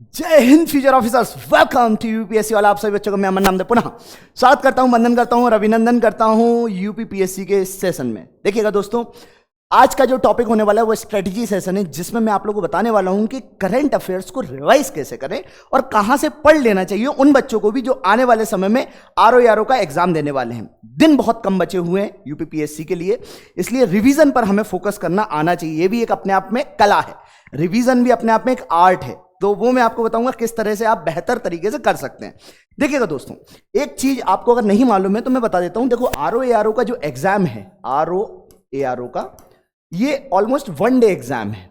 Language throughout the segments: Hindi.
जय हिंद future officers, welcome to UPSC वाला। आप सभी बच्चों को मैं अमन नामदेव पुनः स्वागत करता हूं, वंदन करता हूं और अभिनंदन करता हूं यूपीपीएससी के सेशन में। देखिएगा दोस्तों, आज का जो टॉपिक होने वाला है वो स्ट्रेटजी सेशन है, जिसमें मैं आप लोगों को बताने वाला हूं कि करंट अफेयर्स को रिवाइज कैसे करें और कहां से पढ़ लेना चाहिए उन बच्चों को भी जो आने वाले समय में आरओ का एग्जाम देने वाले हैं। दिन बहुत कम बचे हुए हैं यूपीपीएससी के लिए, इसलिए रिवीजन पर हमें फोकस करना आना चाहिए। ये भी एक अपने आप में कला है, रिवीजन भी अपने आप में एक आर्ट है। तो वो मैं आपको बताऊंगा किस तरह से आप बेहतर तरीके से कर सकते हैं। देखिएगा दोस्तों, एक चीज आपको अगर नहीं मालूम है तो मैं बता देता हूं। देखो, आरओ का जो एग्जाम है, आरओ का ये ऑलमोस्ट 1 डे एग्जाम है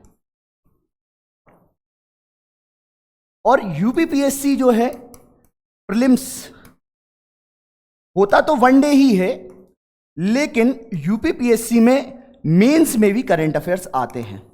और यूपीपीएससी जो है प्रीलिम्स होता तो 1 डे ही है, लेकिन यूपीपीएससी में मेंस में भी करंट अफेयर्स आते हैं।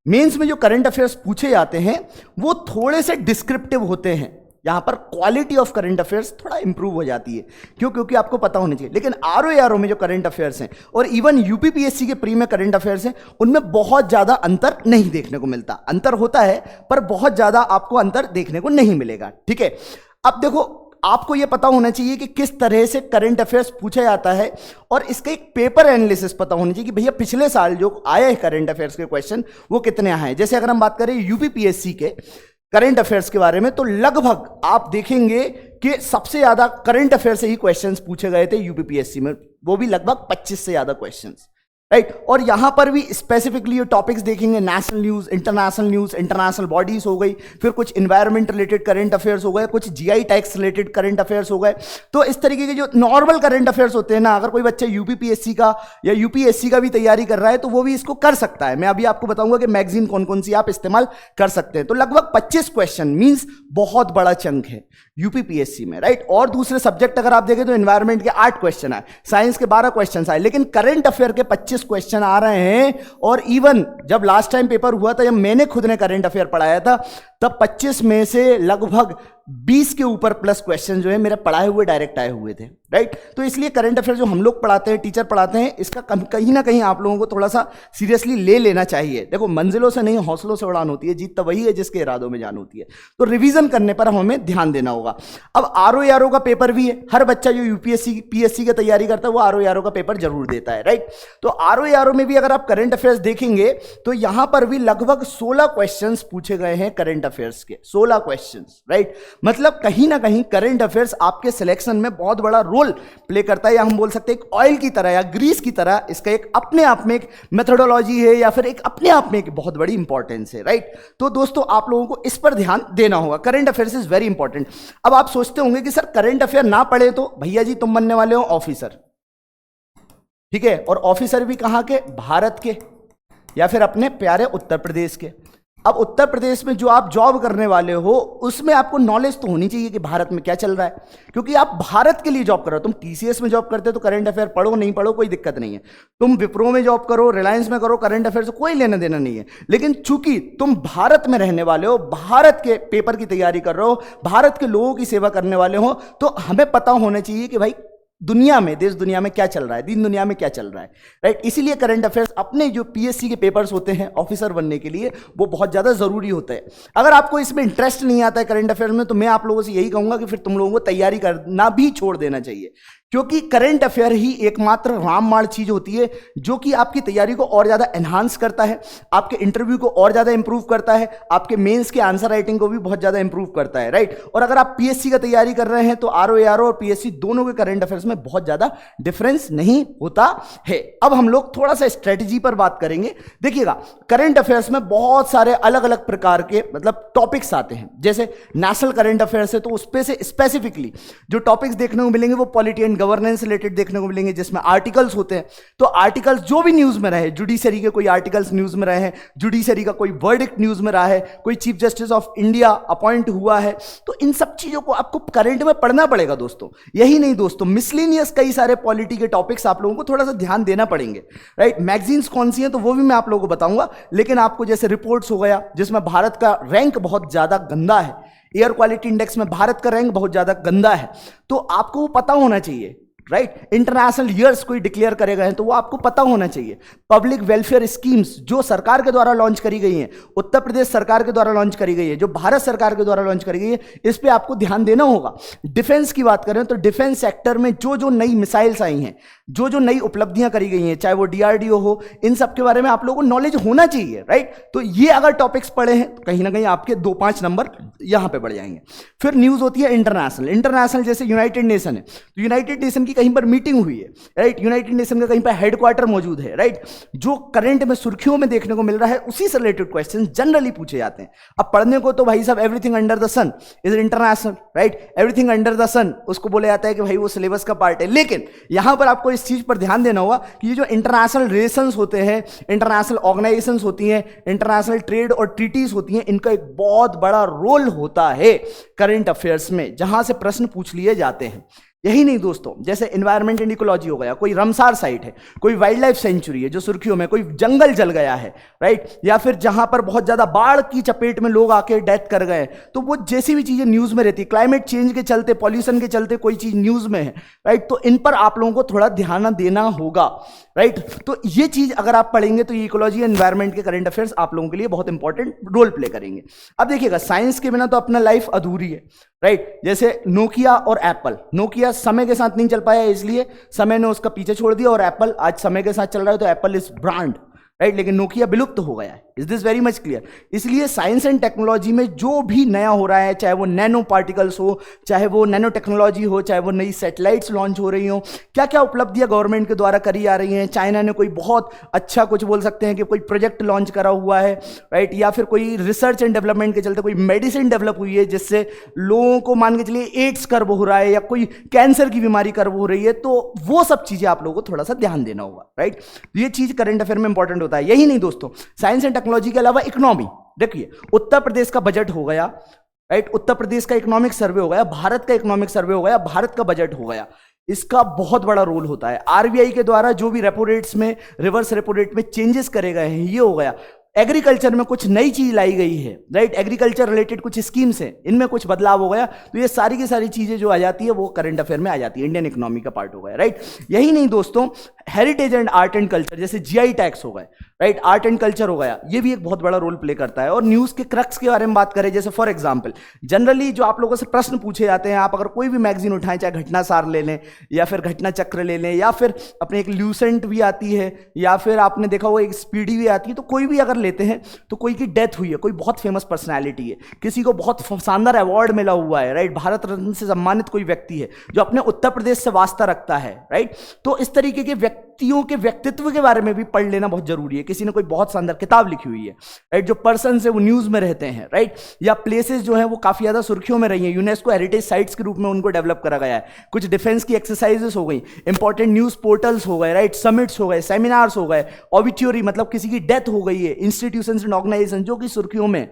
मेंस में जो करंट अफेयर्स पूछे जाते हैं वो थोड़े से डिस्क्रिप्टिव होते हैं। यहां पर क्वालिटी ऑफ करंट अफेयर्स थोड़ा इंप्रूव हो जाती है, क्योंकि आपको पता होना चाहिए। लेकिन आरओ में जो करंट अफेयर्स हैं और इवन यूपीपीएससी के प्री में करंट अफेयर्स हैं, उनमें बहुत ज्यादा अंतर नहीं देखने को मिलता। अंतर होता है पर बहुत ज्यादा आपको अंतर देखने को नहीं मिलेगा। ठीक है, अब देखो, आपको यह पता होना चाहिए कि किस तरह से करंट अफेयर्स पूछा जाता है और इसका एक पेपर एनालिसिस पता होना चाहिए कि भैया पिछले साल जो आए हैं करंट अफेयर्स के क्वेश्चन वो कितने आए हैं। जैसे अगर हम बात करें यूपीपीएससी के करंट अफेयर्स के बारे में, तो लगभग आप देखेंगे कि सबसे ज्यादा करंट अफेयर से ही क्वेश्चंस पूछे गए थे यूपीपीएससी में, वो भी लगभग 25 से ज्यादा क्वेश्चंस, राइट। और यहां पर भी स्पेसिफिकली ये टॉपिक्स देखेंगे, नेशनल न्यूज, इंटरनेशनल बॉडीज हो गई, फिर कुछ इन्वायरमेंट रिलेटेड करंट अफेयर्स हो गए, कुछ GI tax related current affairs हो गए। तो इस तरीके के जो नॉर्मल करंट अफेयर्स होते हैं ना, अगर कोई बच्चा यूपीपीएससी का या यूपीएससी का भी तैयारी कर रहा है तो वो भी इसको कर सकता है। मैं अभी आपको बताऊंगा कि मैगजीन कौन कौन सी आप इस्तेमाल कर सकते हैं। तो लगभग 25 क्वेश्चन मींस बहुत बड़ा चंक है यूपीपीएससी में, राइट। और दूसरे सब्जेक्ट अगर आप देखें तो एनवायरमेंट के 8 क्वेश्चन आए, साइंस के 12 क्वेश्चन आए, लेकिन करंट अफेयर के 25 क्वेश्चन आ रहे हैं। और इवन जब लास्ट टाइम पेपर हुआ था, जब मैंने खुद ने करंट अफेयर पढ़ाया था, तब 25 में से लगभग 20 के ऊपर प्लस क्वेश्चन जो है मेरे पढ़ाए हुए डायरेक्ट आए हुए थे, राइट। तो इसलिए करंट अफेयर जो हम लोग पढ़ाते हैं, टीचर पढ़ाते हैं, इसका कहीं ना कहीं आप लोगों को थोड़ा सा सीरियसली ले लेना चाहिए। देखो, मंजिलों से नहीं हौसलों से उड़ान होती है, जीत तो वही है जिसके इरादों में जान होती है। तो रिवीजन करने पर हमें ध्यान देना होगा। अब आरओ का पेपर भी है, हर बच्चा जो यूपीएससी पीएससी की तैयारी करता है वो आरओ का पेपर जरूर देता है, राइट। तो आरओ में भी अगर आप करंट अफेयर्स देखेंगे तो यहां पर भी लगभग 16 क्वेश्चन पूछे गए हैं करंट अफेयर्स के, 16 क्वेश्चन, राइट। मतलब कहीं ना कहीं करंट अफेयर्स आपके सिलेक्शन में बहुत बड़ा रोल प्ले करता है, या हम बोल सकते हैं एक ऑयल की तरह या ग्रीस की तरह इसका एक अपने आप में एक मेथोडोलॉजी है, या फिर एक अपने आप में एक बहुत बड़ी इंपॉर्टेंस है, राइट। तो दोस्तों, आप लोगों को इस पर ध्यान देना होगा। Current affairs is very important. अब आप सोचते होंगे कि सर करंट अफेयर ना पढ़े तो भैया जी तुम बनने वाले हो ऑफिसर, ठीक है। और ऑफिसर भी कहां के? भारत के, या फिर अपने प्यारे उत्तर प्रदेश के। अब उत्तर प्रदेश में जो आप जॉब करने वाले हो उसमें आपको नॉलेज तो होनी चाहिए कि भारत में क्या चल रहा है, क्योंकि आप भारत के लिए जॉब कर रहे हो। तुम टीसीएस में जॉब करते हो तो करंट अफेयर पढ़ो, नहीं पढ़ो कोई दिक्कत नहीं है। तुम विप्रो में जॉब करो, रिलायंस में करो, करंट अफेयर से कोई लेना देना नहीं है। लेकिन चूंकि तुम भारत में रहने वाले हो, भारत के पेपर की तैयारी कर रहे हो, भारत के लोगों की सेवा करने वाले हो, तो हमें पता होना चाहिए कि भाई दुनिया में, देश दुनिया में क्या चल रहा है, दिन दुनिया में क्या चल रहा है, राइट। इसीलिए करंट अफेयर्स अपने जो पीएससी के पेपर्स होते हैं ऑफिसर बनने के लिए, वो बहुत ज्यादा जरूरी होते हैं। अगर आपको इसमें इंटरेस्ट नहीं आता है करंट अफेयर्स में, तो मैं आप लोगों से यही कहूंगा कि फिर तुम लोगों को तैयारी करना भी छोड़ देना चाहिए, क्योंकि करंट अफेयर ही एकमात्र रामबाण चीज होती है जो कि आपकी तैयारी को और ज्यादा एनहांस करता है, आपके इंटरव्यू को और ज्यादा इंप्रूव करता है, आपके मेंस के आंसर राइटिंग को भी बहुत ज्यादा इंप्रूव करता है, राइट। और अगर आप पीएससी का तैयारी कर रहे हैं तो आरओ और पीएससी दोनों के करंट अफेयर्स में बहुत ज्यादा डिफरेंस नहीं होता है। अब हम लोग थोड़ा सा स्ट्रेटेजी पर बात करेंगे। देखिएगा, करंट अफेयर्स में बहुत सारे अलग अलग प्रकार के मतलब टॉपिक्स आते हैं। जैसे नेशनल करंट अफेयर्स है तो उस पे से स्पेसिफिकली जो टॉपिक्स देखने को मिलेंगे वो पॉलिटी एंड गवर्नेंस रिलेटेड देखने को मिलेंगे, जिसमें आर्टिकल्स होते हैं। तो आर्टिकल्स जो भी न्यूज में रहे, जुडिशरी के कोई आर्टिकल्स न्यूज में रहे हैं, जुडिशरी का कोई वर्डिक्ट न्यूज में रहा है, कोई chief justice of India appoint हुआ है, तो इन सब चीजों को आपको करंट में पढ़ना पड़ेगा दोस्तों। यही नहीं दोस्तों, मिसलिनियस कई सारे पॉलिटी के टॉपिक्स आप लोगों को थोड़ा सा ध्यान देना पड़ेंगे, राइट। मैगजीन्स कौन सी हैं तो वो भी मैं आप लोगों को बताऊंगा, लेकिन आपको जैसे रिपोर्ट्स हो गया जिसमें भारत का रैंक बहुत ज्यादा गंदा है, एयर क्वालिटी इंडेक्स में भारत का रैंक बहुत ज्यादा गंदा है, तो आपको वो पता होना चाहिए राइट, इंटरनेशनल ईयर्स कोई डिक्लेयर करे गए हैं तो वो आपको पता होना चाहिए। पब्लिक वेलफेयर स्कीम्स जो सरकार के द्वारा लॉन्च करी गई हैं, उत्तर प्रदेश सरकार के द्वारा लॉन्च करी गई है, जो भारत सरकार के द्वारा लॉन्च करी गई है, इस पे आपको ध्यान देना होगा। डिफेंस की बात करें तो डिफेंस सेक्टर में जो जो नई मिसाइल्स आई हैं, जो जो नई उपलब्धियां करी गई हैं, चाहे वो डीआरडीओ हो, इन सब के बारे में आप लोगों को नॉलेज होना चाहिए, राइट। तो ये अगर टॉपिक्स पढ़े हैं तो कहीं ना कहीं आपके 2-5 नंबर यहां पे बढ़ जाएंगे। फिर न्यूज होती है इंटरनेशनल। इंटरनेशनल जैसे यूनाइटेड नेशन है, तो यूनाइटेड नेशन की कहीं पर मीटिंग हुई है, राइट, यूनाइटेड नेशन का कहीं पर हेडक्वार्टर मौजूद है, राइट, जो करंट में सुर्खियों में देखने को मिल रहा है उसी से रिलेटेड क्वेश्चन जनरली पूछे जाते हैं। अब पढ़ने को तो भाई साहब everything under the sun is international, right, everything under the sun उसको बोला जाता है कि भाई वो सिलेबस का पार्ट है। लेकिन यहां पर आपको इस चीज पर ध्यान देना होगा कि ये जो इंटरनेशनल रिलेशंस होते हैं, इंटरनेशनल ऑर्गेनाइजेशंस होती हैं, इंटरनेशनल ट्रेड और ट्रीटीज होती हैं, इनका एक बहुत बड़ा रोल होता है करंट अफेयर्स में, जहां से प्रश्न पूछ लिए जाते हैं। यही नहीं दोस्तों, जैसे एनवायरमेंट एंड इकोलॉजी हो गया, कोई रमसार साइट है, कोई वाइल्ड लाइफ सेंचुरी है जो सुर्खियों में, कोई जंगल जल गया है, राइट, या फिर जहां पर बहुत ज्यादा बाढ़ की चपेट में लोग आके डेथ कर गए, तो वो जैसी भी चीजें न्यूज में रहती, क्लाइमेट चेंज के चलते, पॉल्यूशन के चलते कोई चीज न्यूज में है, राइट, तो इन पर आप लोगों को थोड़ा ध्यान देना होगा, राइट। तो ये चीज अगर आप पढ़ेंगे तो ये इकोलॉजी एनवायरमेंट के करंट अफेयर्स आप लोगों के लिए बहुत इंपॉर्टेंट रोल प्ले करेंगे। अब देखिएगा, साइंस के बिना तो अपना लाइफ अधूरी है, राइट। जैसे नोकिया और एप्पल, नोकिया समय के साथ नहीं चल पाया इसलिए समय ने उसका पीछे छोड़ दिया, और एप्पल आज समय के साथ चल रहा है तो एप्पल इज ब्रांड, राइट, लेकिन नोकिया विलुप्त हो गया है। Is this very much clear? इसलिए साइंस एंड टेक्नोलॉजी में जो भी नया हो रहा है, चाहे वो नैनो पार्टिकल्स हो, चाहे वो नैनो टेक्नोलॉजी हो, चाहे वो नई सैटेलाइट्स लॉन्च हो रही हो, क्या क्या उपलब्धियां गवर्नमेंट के द्वारा करी जा रही हैं। चाइना ने कोई बहुत अच्छा कुछ बोल सकते हैं कि कोई प्रोजेक्ट लॉन्च करा हुआ है, राइट, या फिर कोई रिसर्च एंड डेवलपमेंट के चलते कोई मेडिसिन डेवलप हुई है जिससे लोगों को मान के चलिए एड्स कर्व हो रहा है या कोई कैंसर की बीमारी कर्व हो रही है, तो वो सब चीजें आप लोगों को थोड़ा सा ध्यान देना होगा, राइट। ये चीज करंट अफेयर में इंपॉर्टेंट होता है। यही नहीं दोस्तों, साइंस एंड टेक्नोलॉजी के अलावा इकोनॉमी, देखिए उत्तर प्रदेश का बजट हो गया, राइट, उत्तर प्रदेश का इकोनॉमिक सर्वे हो गया, भारत का इकोनॉमिक सर्वे हो गया, भारत का बजट हो गया, इसका बहुत बड़ा रोल होता है। आरबीआई के द्वारा जो भी रेपो रेट्स में, रिवर्स रेपो रेट में चेंजेस करे गए हैं, ये हो गया। एग्रीकल्चर में कुछ नई चीज लाई गई है, राइट, एग्रीकल्चर रिलेटेड कुछ स्कीम्स हैं, इनमें कुछ बदलाव हो गया, तो ये सारी की सारी चीजें जो आ जाती है वो करंट अफेयर में आ जाती है, इंडियन इकोनॉमी का पार्ट हो गया, राइट। यही नहीं दोस्तों, heritage and art and culture, जैसे जीआई टैग्स हो गए, राइट, आर्ट एंड कल्चर हो गया, ये भी एक बहुत बड़ा रोल प्ले करता है। और न्यूज के क्रक्स के बारे में बात करें, जैसे फॉर एग्जांपल जनरली जो आप लोगों से प्रश्न पूछे जाते हैं, आप अगर कोई भी मैगजीन उठाएं, चाहे घटनासार ले लें या फिर घटना चक्र ले लें, या फिर अपने एक ल्यूसेंट भी आती है, या फिर आपने देखा वो एक स्पीडी भी आती है, तो कोई भी अगर लेते हैं तो कोई की डेथ हुई है, कोई बहुत फेमस पर्सनैलिटी है, किसी को बहुत शानदार अवार्ड मिला हुआ है, राइट, भारत रत्न से सम्मानित कोई व्यक्ति है जो अपने उत्तर प्रदेश से वास्ता रखता है, राइट, तो इस तरीके के व्यक्तियों के व्यक्तित्व के बारे में भी पढ़ लेना बहुत जरूरी है। किसी ने कोई बहुत शानदार किताब लिखी हुई है, राइट, जो पर्सन है वो न्यूज में रहते हैं, राइट, या प्लेसेस जो है वो काफी ज्यादा सुर्खियों में रही है, यूनेस्को हेरिटेज साइट्स के रूप में उनको डेवलप करा गया है, कुछ डिफेंस की एक्सरसाइजेस हो गई, इंपॉर्टेंट न्यूज पोर्टल्स हो गए, राइट, समिट्स हो गए, सेमिनार्स हो गए, ऑबिट्यूरी मतलब किसी की डेथ हो गई है, इंस्टीट्यूशंस एंड ऑर्गेनाइजेशन जो कि सुर्खियों में,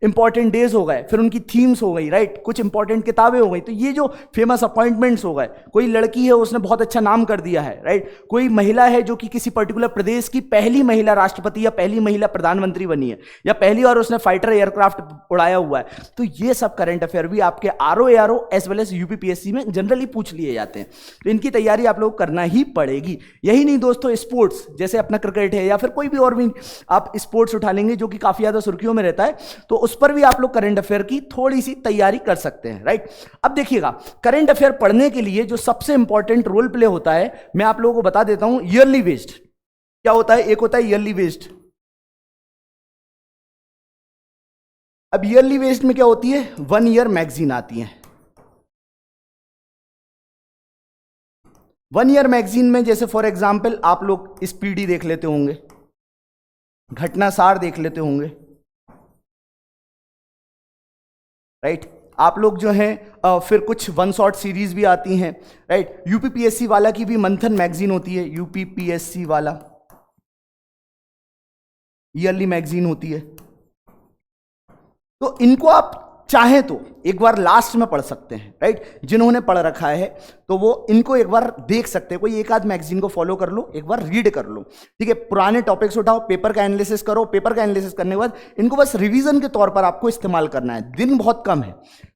इंपॉर्टेंट डेज हो गए, फिर उनकी थीम्स हो गई, राइट, कुछ इंपॉर्टेंट किताबें हो गई, तो ये जो फेमस अपॉइंटमेंट्स हो गए, कोई लड़की है उसने बहुत अच्छा नाम कर दिया है, राइट, कोई महिला है जो कि किसी पर्टिकुलर प्रदेश की पहली महिला राष्ट्रपति या पहली महिला प्रधानमंत्री बनी है, या पहली बार उसने फाइटर एयरक्राफ्ट उड़ाया हुआ है, तो ये सब करंट अफेयर भी आपके RO ARO as well as UPPSC में जनरली पूछ लिए जाते हैं, तो इनकी तैयारी आप लोग करना ही पड़ेगी। यही नहीं दोस्तों, स्पोर्ट्स जैसे अपना क्रिकेट है या फिर कोई भी और भी आप स्पोर्ट्स उठा लेंगे जो कि काफी ज्यादा सुर्खियों में रहता है, तो उस पर भी आप लोग करंट अफेयर की थोड़ी सी तैयारी कर सकते हैं, राइट। अब देखिएगा, करंट अफेयर पढ़ने के लिए जो सबसे इंपॉर्टेंट रोल प्ले होता है, मैं आप लोगों को बता देता हूं, ईयरली बेस्ड। क्या होता है? एक होता है ईयरली बेस्ड। अब ईयरली बेस्ड में क्या होती है? 1 ईयर मैगजीन आती है। 1 ईयर मैगजीन में जैसे फॉर एग्जाम्पल आप लोग स्पीडी देख लेते होंगे, घटनासार देख लेते होंगे, राइट, आप लोग जो हैं फिर कुछ वन शॉट सीरीज भी आती हैं, राइट, यूपीपीएससी वाला की भी मंथन मैगजीन होती है, यूपीपीएससी वाला ईयरली मैगजीन होती है, तो इनको आप चाहे तो एक बार लास्ट में पढ़ सकते हैं, राइट। जिन्होंने पढ़ रखा है तो वो इनको एक बार देख सकते हैं, कोई एक आध मैगजीन को फॉलो कर लो, एक बार रीड कर लो, ठीक है। पुराने टॉपिक्स उठाओ, पेपर का एनालिसिस करो, पेपर का एनालिसिस करने के बाद इनको बस रिवीजन के तौर पर आपको इस्तेमाल करना है। दिन बहुत कम है,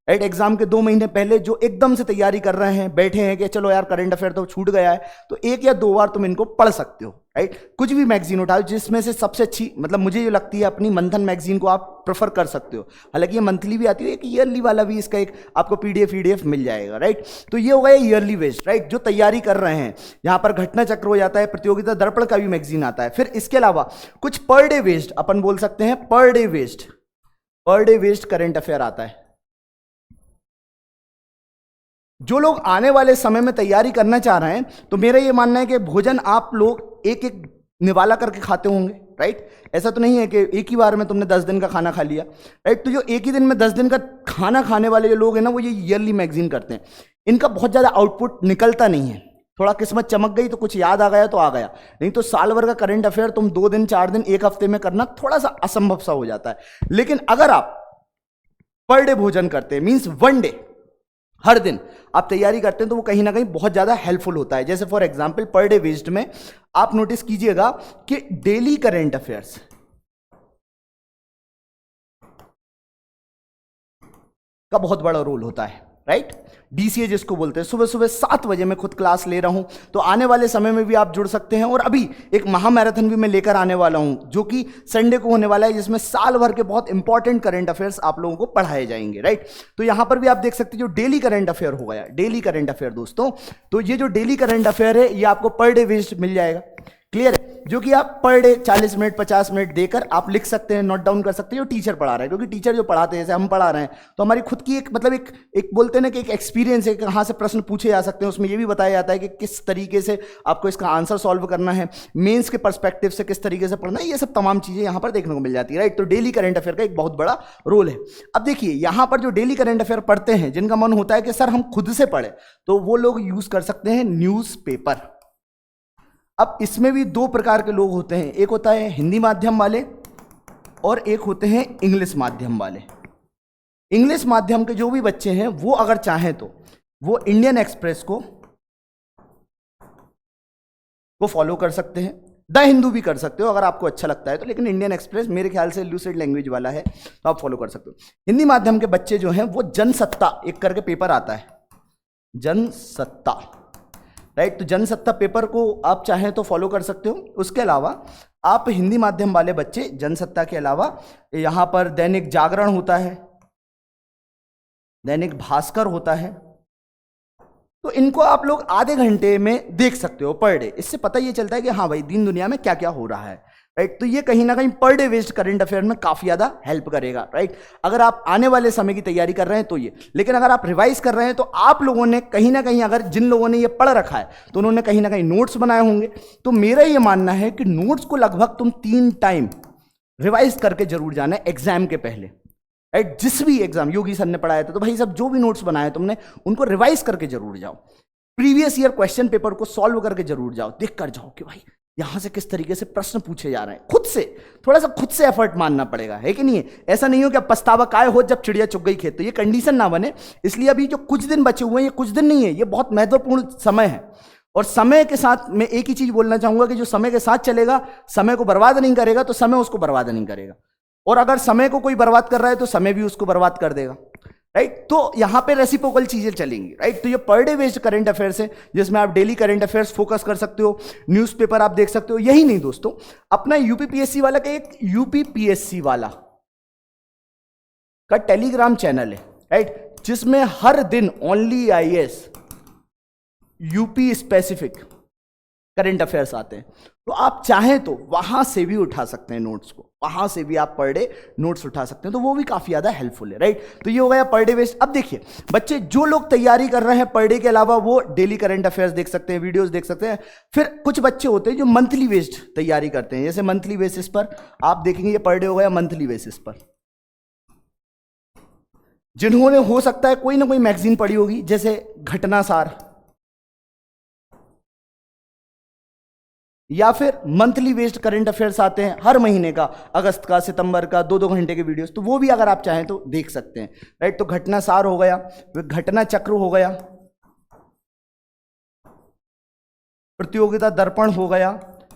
राइट। एग्जाम के 2 महीने पहले जो एकदम से तैयारी कर रहे हैं, बैठे हैं कि चलो यार करंट अफेयर तो छूट गया है, तो 1 या 2 बार तुम इनको पढ़ सकते हो, राइट। कुछ भी मैगजीन उठाओ, जिसमें से सबसे अच्छी मतलब मुझे जो लगती है अपनी मंथन मैगजीन को आप प्रेफर कर सकते हो। हालांकि ये मंथली भी आती है, एक ईयरली वाला भी इसका एक आपको पीडीएफ मिल जाएगा, राइट। तो ये हो गया ईयरली वेस्ट, राइट, जो तैयारी कर रहे हैं। यहां पर घटना चक्र हो जाता है, प्रतियोगिता दर्पण का भी मैगजीन आता है। फिर इसके अलावा कुछ पर डे वेस्ट अपन बोल सकते हैं, पर डे वेस्ट करंट अफेयर आता है। जो लोग आने वाले समय में तैयारी करना चाह रहे हैं, तो मेरा ये मानना है कि भोजन आप लोग एक एक निवाला करके खाते होंगे, राइट। ऐसा तो नहीं है कि एक ही बार में तुमने 10 दिन का खाना खा लिया, राइट। तो जो एक ही दिन में 10 दिन का खाना खाने वाले जो लोग हैं ना, वो ये ईयरली मैगजीन करते हैं। इनका बहुत ज़्यादा आउटपुट निकलता नहीं है, थोड़ा किस्मत चमक गई तो कुछ याद आ गया तो आ गया, नहीं तो साल भर का करंट अफेयर तुम 2 दिन 4 दिन 1 हफ्ते में करना थोड़ा सा असंभव सा हो जाता है। लेकिन अगर आप पर डे भोजन करते हैं, मीन्स 1 डे, हर दिन आप तैयारी करते हैं, तो वो कहीं ना कहीं बहुत ज्यादा हेल्पफुल होता है। जैसे फॉर एग्जांपल पर डे वेस्ट में आप नोटिस कीजिएगा कि डेली करंट अफेयर्स का बहुत बड़ा रोल होता है, राइट। डीसीए जिसको बोलते हैं, सुबह सुबह 7 बजे मैं खुद क्लास ले रहा हूं, तो आने वाले समय में भी आप जुड़ सकते हैं। और अभी एक महामैराथन भी मैं लेकर आने वाला हूं, जो कि संडे को होने वाला है, जिसमें साल भर के बहुत इंपॉर्टेंट करंट अफेयर्स आप लोगों को पढ़ाए जाएंगे, राइट। तो यहां पर भी आप देख सकते हैं, जो डेली करंट अफेयर हो गया, डेली करंट अफेयर दोस्तों, तो ये जो डेली करंट अफेयर है, ये आपको पर डे वेस्ट मिल जाएगा, क्लियर है। जो कि आप पर डे 40 मिनट 50 मिनट देकर आप लिख सकते हैं, नोट डाउन कर सकते हैं, जो टीचर पढ़ा रहा है। क्योंकि टीचर जो पढ़ाते हैं, जैसे हम पढ़ा रहे हैं, तो हमारी खुद की एक मतलब एक बोलते हैं ना कि एक एक्सपीरियंस है, कहाँ से प्रश्न पूछे जा सकते हैं। उसमें ये भी बताया जाता है कि किस तरीके से आपको इसका आंसर सॉल्व करना है, मेंस के पर्सपेक्टिव से किस तरीके से पढ़ना है, ये सब तमाम चीजें यहाँ पर देखने को मिल जाती है, राइट। तो डेली करंट अफेयर का एक बहुत बड़ा रोल है। अब देखिए यहाँ पर जो डेली करंट अफेयर पढ़ते हैं, जिनका मन होता है कि सर हम खुद से पढ़े, तो वो लोग यूज कर सकते हैं न्यूज पेपर। अब इसमें भी 2 प्रकार के लोग होते हैं, एक होता है हिंदी माध्यम वाले और एक होते हैं इंग्लिश माध्यम वाले। इंग्लिश माध्यम के जो भी बच्चे हैं, वो अगर चाहें तो वो इंडियन एक्सप्रेस को फॉलो कर सकते हैं, द हिंदू भी कर सकते हो अगर आपको अच्छा लगता है तो, लेकिन इंडियन एक्सप्रेस मेरे ख्याल से लूसिड लैंग्वेज वाला है, तो आप फॉलो कर सकते हो। हिंदी माध्यम के बच्चे जो हैं, वो जनसत्ता एक करके पेपर आता है, जनसत्ता, राइट। तो जनसत्ता पेपर को आप चाहें तो फॉलो कर सकते हो। उसके अलावा आप हिंदी माध्यम वाले बच्चे जनसत्ता के अलावा यहां पर दैनिक जागरण होता है, दैनिक भास्कर होता है, तो इनको आप लोग आधे घंटे में देख सकते हो पर डे। इससे पता ये चलता है कि हाँ भाई दीन दुनिया में क्या क्या हो रहा है, राइट। तो ये कहीं ना कहीं पर डे वेस्ट करंट अफेयर में काफी ज्यादा हेल्प करेगा, राइट। अगर आप आने वाले समय की तैयारी कर रहे हैं तो ये, लेकिन अगर आप रिवाइज कर रहे हैं तो आप लोगों ने कहीं ना कहीं, अगर जिन लोगों ने ये पढ़ रखा है तो उन्होंने कहीं ना कहीं नोट्स बनाए होंगे। तो मेरा ये मानना है कि नोट्स को लगभग तुम 3 टाइम रिवाइज करके जरूर जाना है एग्जाम के पहले, राइट। जिस भी एग्जाम योगी सर ने पढ़ाया था, तो भाई सब जो भी नोट्स बनाए तुमने उनको रिवाइज करके जरूर जाओ, प्रीवियस ईयर क्वेश्चन पेपर को सॉल्व करके जरूर जाओ, देख कर जाओ कि भाई यहां से किस तरीके से प्रश्न पूछे जा रहे हैं। खुद से थोड़ा सा खुद से एफर्ट मानना पड़ेगा, है कि नहीं है। ऐसा नहीं हो कि अब पछतावा काय हो जब चिड़िया चुग गई खेत, तो ये कंडीशन ना बने। इसलिए अभी जो कुछ दिन बचे हुए हैं, ये कुछ दिन नहीं है, ये बहुत महत्वपूर्ण समय है। और समय के साथ मैं एक ही चीज बोलना चाहूंगा कि जो समय के साथ चलेगा, समय को बर्बाद नहीं करेगा, तो समय उसको बर्बाद नहीं करेगा। और अगर समय को कोई बर्बाद कर रहा है तो समय भी उसको बर्बाद कर देगा, राइट। तो यहां पे रेसिप्रोकल चीजें चलेंगी, राइट। तो ये per day based current affairs है, जिसमें आप डेली करंट अफेयर्स फोकस कर सकते हो, न्यूज़पेपर आप देख सकते हो। यही नहीं दोस्तों, अपना यूपीपीएससी वाला का एक यूपीपीएससी वाला का टेलीग्राम चैनल है, राइट, जिसमें हर दिन only IAS UP specific current affairs आते हैं। तो आप चाहें तो वहां से भी उठा सकते हैं नोट्स को, वहां से भी आप पर डे नोट्स उठा सकते हैं, तो वो भी काफी ज्यादा हेल्पफुल है, राइट। तो ये हो गया पर डे वेस्ट। अब देखिए बच्चे जो लोग तैयारी कर रहे हैं पर डे के अलावा, वो डेली करंट अफेयर्स देख सकते हैं, वीडियोस देख सकते हैं। फिर कुछ बच्चे होते हैं जो मंथली बेस्ड तैयारी करते हैं, जैसे मंथली बेसिस पर आप देखेंगे, ये पर डे हो गया मंथली बेसिस पर। जिन्होंने हो सकता है कोई ना कोई मैगजीन पढ़ी होगी, जैसे घटनासार, या फिर मंथली बेस्ड करंट अफेयर्स आते हैं हर महीने का, अगस्त का, सितंबर का, 2-2 घंटे के वीडियोस, तो वो भी अगर आप चाहें तो देख सकते हैं, राइट। तो घटना सार हो गया, घटना चक्र हो गया, प्रतियोगिता दर्पण हो गया,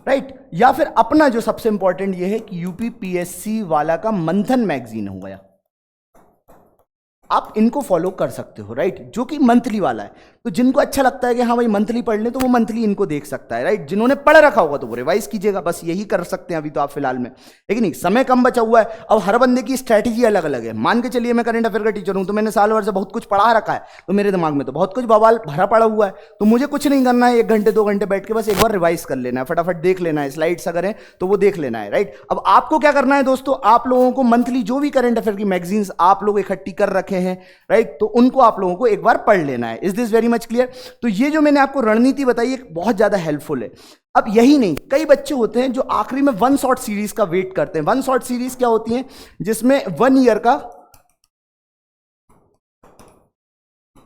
राइट। या फिर अपना जो सबसे इंपॉर्टेंट ये है कि यूपीपीएससी वाला का मंथन मैगजीन हो गया, आप इनको फॉलो कर सकते हो, राइट, जो कि मंथली वाला है। तो जिनको अच्छा लगता है कि हाँ भाई मंथली पढ़ लें, तो वो मंथली इनको देख सकता है, राइट। जिन्होंने पढ़ रखा होगा तो वो रिवाइज कीजिएगा, बस यही कर सकते हैं अभी तो आप फिलहाल में, लेकिन नहीं, समय कम बचा हुआ है। अब हर बंदे की स्ट्रैटेजी अलग अलग है। मान के चलिए मैं करंट अफेयर का टीचर हूं, तो मैंने साल भर से बहुत कुछ पढ़ा रखा है, तो मेरे दिमाग में तो बहुत कुछ बवाल भरा पड़ा हुआ है, तो मुझे कुछ नहीं करना है, 1 घंटे 2 घंटे बैठ के बस एक बार रिवाइज कर लेना है, फटाफट देख लेना है, स्लाइड्स अगर है तो वो देख लेना है, राइट। अब आपको क्या करना है दोस्तों, आप लोगों को मंथली जो भी करंट अफेयर की मैगजीन्स आप लोग इकट्ठी कर रखे हैं, राइट, तो उनको आप लोगों को एक बार पढ़ लेना है। Is this very much clear? तो ये जो मैंने आपको रणनीति बताई है बहुत ज्यादा हेल्पफुल है। अब यही नहीं, कई बच्चे होते हैं जो आखिरी में 1 शॉट सीरीज का वेट करते हैं। 1 शॉट सीरीज क्या होती है? जिसमें 1 ईयर का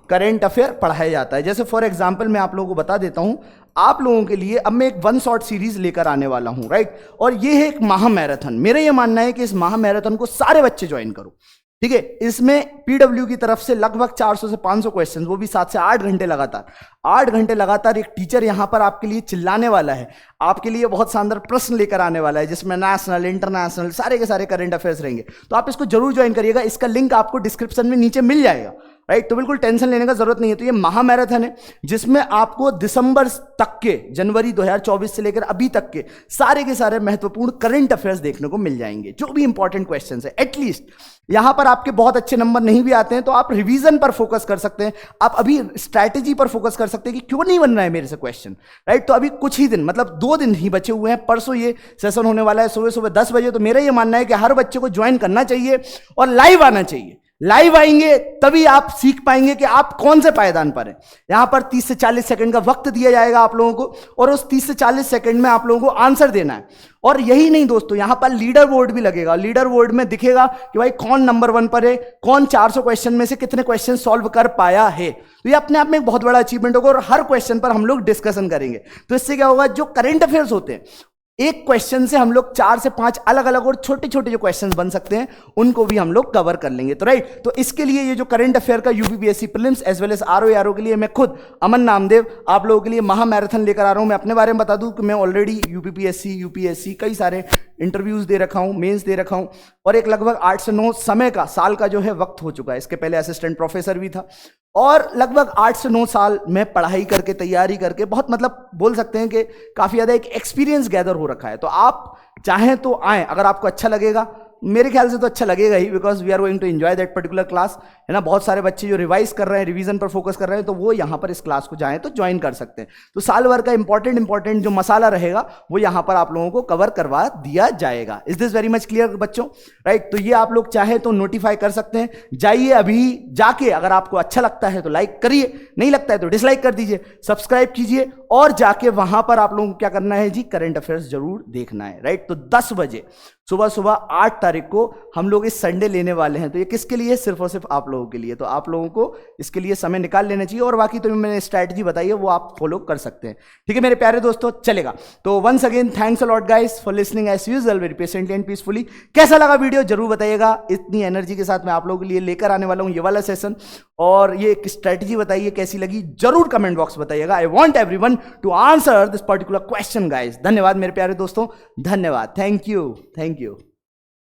करंट अफेयर पढ़ाया जाता है। जैसे फॉर एग्जांपल मैं आप लोगों को बता देता हूं, आप लोगों के लिए अब मैं एक 1 शॉट सीरीज लेकर आने वाला हूं, राइट। और ये है एक महा मैराथन। मेरा ये मानना है कि इस महा मैराथन को सारे बच्चे ज्वाइन करो, ठीक है। इसमें पीडब्ल्यू की तरफ से लगभग 400 से 500 क्वेश्चन, वो भी 7 से 8 घंटे लगातार, 8 घंटे लगातार एक टीचर यहां पर आपके लिए चिल्लाने वाला है, आपके लिए बहुत शानदार प्रश्न लेकर आने वाला है, जिसमें नेशनल, इंटरनेशनल सारे के सारे करंट अफेयर्स रहेंगे। तो आप इसको जरूर ज्वाइन करिएगा, इसका लिंक आपको डिस्क्रिप्शन में नीचे मिल जाएगा, राइट। तो बिल्कुल टेंशन लेने का जरूरत नहीं है। तो ये महा मैराथन है, जिसमें आपको दिसंबर तक के, जनवरी 2024 से लेकर अभी तक के सारे महत्वपूर्ण करंट अफेयर्स देखने को मिल जाएंगे, जो भी इंपॉर्टेंट क्वेश्चंस है। एटलीस्ट यहां पर आपके बहुत अच्छे नंबर नहीं भी आते हैं तो आप रिवीजन पर फोकस कर सकते हैं, आप अभी स्ट्रैटेजी पर फोकस कर सकते हैं कि क्यों नहीं बन रहा है मेरे से क्वेश्चन, राइट। तो अभी कुछ ही दिन, मतलब 2 दिन ही बचे हुए हैं, परसों ये सेशन होने वाला है सुबह सुबह 10 बजे। तो मेरा ये मानना है कि हर बच्चे को ज्वाइन करना चाहिए और लाइव आना चाहिए। लाइव आएंगे तभी आप सीख पाएंगे कि आप कौन से पायदान पर हैं। यहां पर 30 से 40 सेकंड का वक्त दिया जाएगा आप लोगों को, और उस 30 से 40 सेकंड में आप लोगों को आंसर देना है। और यही नहीं दोस्तों, यहां पर लीडर बोर्ड भी लगेगा। लीडर बोर्ड में दिखेगा कि भाई कौन नंबर 1 पर है, कौन 400 क्वेश्चन में से कितने क्वेश्चन सॉल्व कर पाया है। तो ये अपने आप में एक बहुत बड़ा अचीवमेंट होगा, और हर क्वेश्चन पर हम लोग डिस्कशन करेंगे। तो इससे क्या होगा, जो करंट अफेयर्स होते हैं, एक क्वेश्चन से हम लोग 4 से 5 अलग अलग और छोटे छोटे जो क्वेश्चंस बन सकते हैं, उनको भी हम लोग कवर कर लेंगे। तो राइट, तो इसके लिए ये जो करंट अफेयर का UPPSC prelims as well as RO के लिए मैं खुद अमन नामदेव आप लोगों के लिए महा मैराथन लेकर आ रहा हूं। मैं अपने बारे में बता दूं कि मैं ऑलरेडी यूपीपीएससी कई सारे इंटरव्यूज दे रखा हूं, मेंस दे रखा हूं, और एक लगभग 8 से 9 समय का, साल का जो है वक्त हो चुका है। इसके पहले असिस्टेंट प्रोफेसर भी था, और लगभग 8 से 9 साल में पढ़ाई करके, तैयारी करके, बहुत मतलब बोल सकते हैं कि काफी ज्यादा एक एक्सपीरियंस गैदर हो रखा है। तो आप चाहें तो आएं, अगर आपको अच्छा लगेगा। मेरे ख्याल से तो अच्छा लगेगा ही, because we are going to enjoy that particular class, है ना। बहुत सारे बच्चे जो रिवाइज कर रहे हैं, रिवीजन पर फोकस कर रहे हैं, तो वो यहाँ पर इस क्लास को जाएं तो ज्वाइन कर सकते हैं। तो साल भर का इंपॉर्टेंट जो मसाला रहेगा वो यहाँ पर आप लोगों को कवर करवा दिया जाएगा। Is this very much clear बच्चों? राइट, तो ये आप लोग चाहे तो नोटिफाई कर सकते हैं। जाइए अभी जाके, अगर आपको अच्छा लगता है तो लाइक करिए, नहीं लगता है तो डिसलाइक कर दीजिए, सब्सक्राइब कीजिए, और जाके वहां पर आप लोगों को क्या करना है जी, करंट अफेयर्स जरूर देखना है। राइट, तो 10 बजे सुबह 8 तारीख को हम लोग इस संडे लेने वाले हैं। तो ये किसके लिए? सिर्फ और सिर्फ आप लोगों के लिए। तो आप लोगों को इसके लिए समय निकाल लेना चाहिए, और बाकी तो मैंने स्ट्रैटेजी बताई है वो आप फॉलो कर सकते हैं। ठीक है मेरे प्यारे दोस्तों, चलेगा। तो once again thanks a lot guys for listening as usual, very patiently and peacefully. कैसा लगा वीडियो जरूर बताइएगा। इतनी एनर्जी के साथ मैं आप लोगों के लिए लेकर आने वाला हूं ये वाला सेशन, और ये एक स्ट्रैटेजी बताइए कैसी लगी, जरूर कमेंट बॉक्स बताइएगा। I want everyone to answer this particular question guys. धन्यवाद मेरे प्यारे दोस्तों, धन्यवाद, थैंक यू।